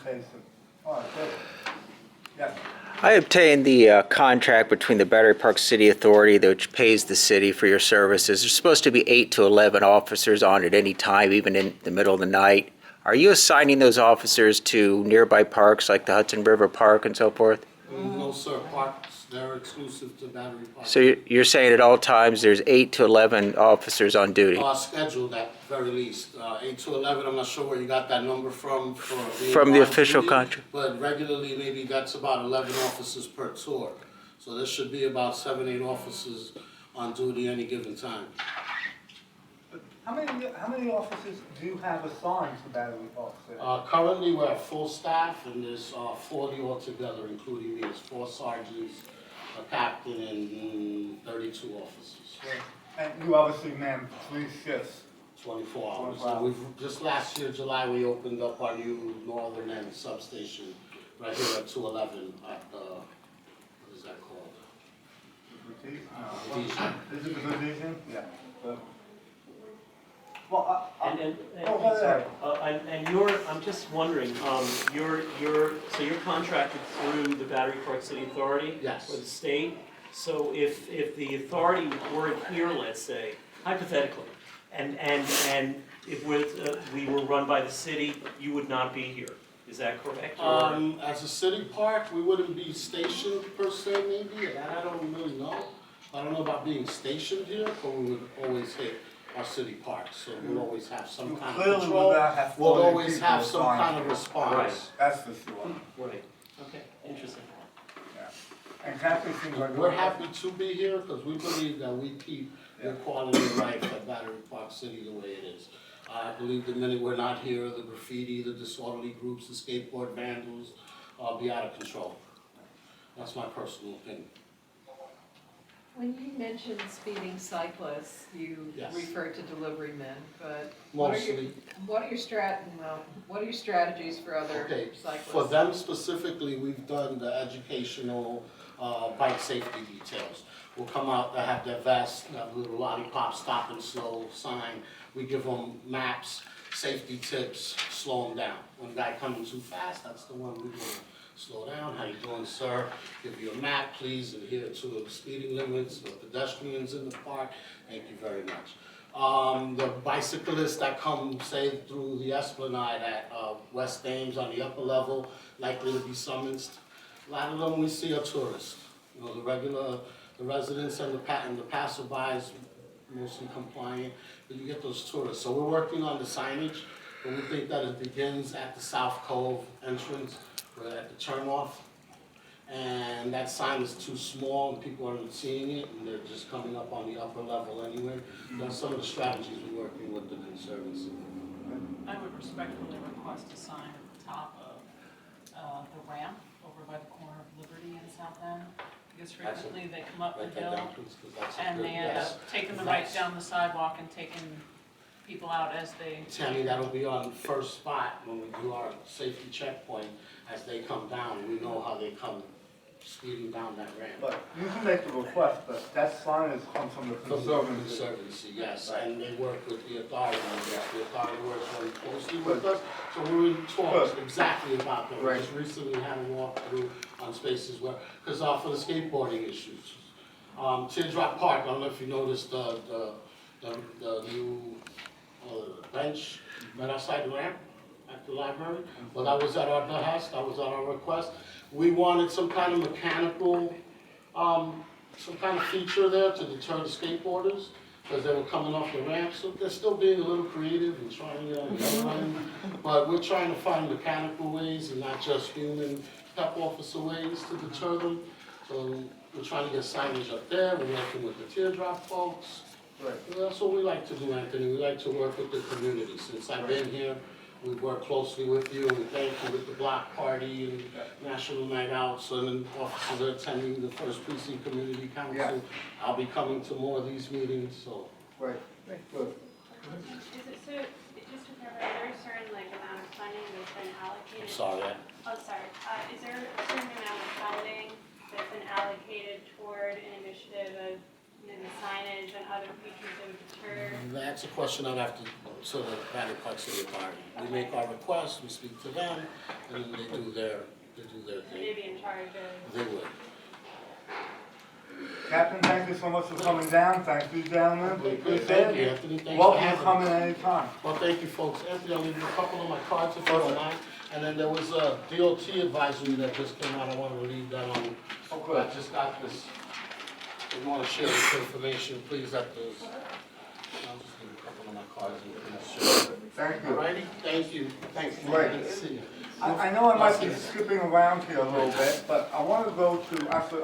cases. All right, good. Yes. I obtained the contract between the Battery Park City Authority, which pays the city for your services. There's supposed to be 8 to 11 officers on at any time, even in the middle of the night. Are you assigning those officers to nearby parks like the Hudson River Park and so forth? No, sir, parks, they're exclusive to Battery Park. So you're saying at all times there's 8 to 11 officers on duty? Scheduled at very least, 8 to 11, I'm not sure where you got that number from. From the official contract? But regularly, maybe that's about 11 officers per tour. So there should be about 7, 8 officers on duty any given time. How many officers do you have assigned to Battery Park City? Currently, we're at full staff, and there's 40 altogether, including me. There's 4 sergeants, a captain, and 32 officers. And you obviously man 3 shifts. 24 hours. 24 hours. We've, just last year, July, we opened up our new northern end substation right here at 211 at what is that called? Rhodesia. Is it the Rhodesia? Yeah. Well, And you're, I'm just wondering, so you're contracted through the Battery Park City Authority? Yes. Or the state? So if the authority weren't here, let's say, hypothetically, and if we were run by the city, you would not be here, is that correct? As a city park, we wouldn't be stationed per se, maybe, and I don't really know. I don't know about being stationed here, but we would always hit our city parks, so we'll always have some kind of clearly control. would not have We'll 40 always people have some assigned kind of to it. response. Right. that's for sure. Right, okay, interesting. Yeah. And Captain seems like We're happy to be here because we believe that we keep the quality of life at Battery Park City the way it is. I believe the minute we're not here, the graffiti, the disorderly groups, the skateboard vandals, be out of control. That's my personal opinion. When you mentioned speeding cyclists, you Yes. refer to delivery men, but what are Mostly. your strategies for other Okay, cyclists? for them specifically, we've done the educational bike safety details. We'll come out, they have their vest, have a little lollipop, stop and slow sign. We give them maps, safety tips, slow them down. When a guy coming too fast, that's the one we will slow down. How you doing, sir? Give you a map, please, adhere to the speeding limits, the pedestrians in the park. Thank you very much. The bicyclists that come, say, through the Esplanade at West Ames on the upper level, likely to be summoned. A lot of them we see are tourists. You know, the residents and the passerbys, mostly compliant, but you get those tourists. So we're working on the signage, but we think that it begins at the South Cove entrance, or at the turnoff. And that sign is too small and people aren't seeing it, and they're just coming up on the upper level anyway. That's some of the strategies we're working with the Conservancy. I would respectfully request a sign at the top of the ramp over by the corner of Liberty and South End. Because frequently they come up the Write that hill down, please, 'cause that's a and good they end guess. up taking the right down the sidewalk and taking people out as they. Tammy, that'll be on the first spot when we do our safety checkpoint. As they come down, we know how they come speeding down that ramp. But you can make the request, but that sign has come from the From the Conservancy. Conservancy, yes, and they work with the authority, yes, the authority works very closely with us, so we're in talks exactly about that. We Right. just recently had a walkthrough on spaces where, because for the skateboarding issues. Teardrop Park, I don't know if you noticed the new bench right outside the ramp at the library. Well, that was at our behest, that was at our request. We wanted some kind of mechanical, some kind of feature there to deter the skateboarders, because they were coming off the ramp, so they're still being a little creative and trying to get on the other line. But we're trying to find mechanical ways and not just human PEP officer ways to deter them. So we're trying to get signage up there, we're working with the Teardrop folks. Right. And that's what we like to do, Anthony, we like to work with the community. Since I've been here, we've worked closely with you, and we thank you with the block party and National Night Out, so then officers are attending the First Precinct Community Council. Yeah. I'll be coming to more of these meetings, so. Right, good. Is it so, just to clarify, is there a certain amount of funding that's been allocated? I'm sorry, Oh, sorry. Is there a certain amount of funding that's been allocated toward an initiative of the signage and other features that would deter? That's a question I'd have to the Battery Park City Authority. We make our requests, we speak to them, and then they do their Would thing. they be in charge of? They would. Captain, thank you so much for coming down. Thank you, gentlemen. Thank you, Anthony. Thanks for Welcome to having come me. in anytime. Well, thank you, folks. Anthony, I'll leave you a couple of my cards if you don't mind. And then there was a DOT advisory that just came out. I want to leave that on. I just got this. If you want to share this information, please let those. I'll just give you a couple of my cards and please share. Thank you. Alrighty? Thank you. Thanks. Great. Good to see you. I know I might be skipping around here a little bit, but I want to go to, actually,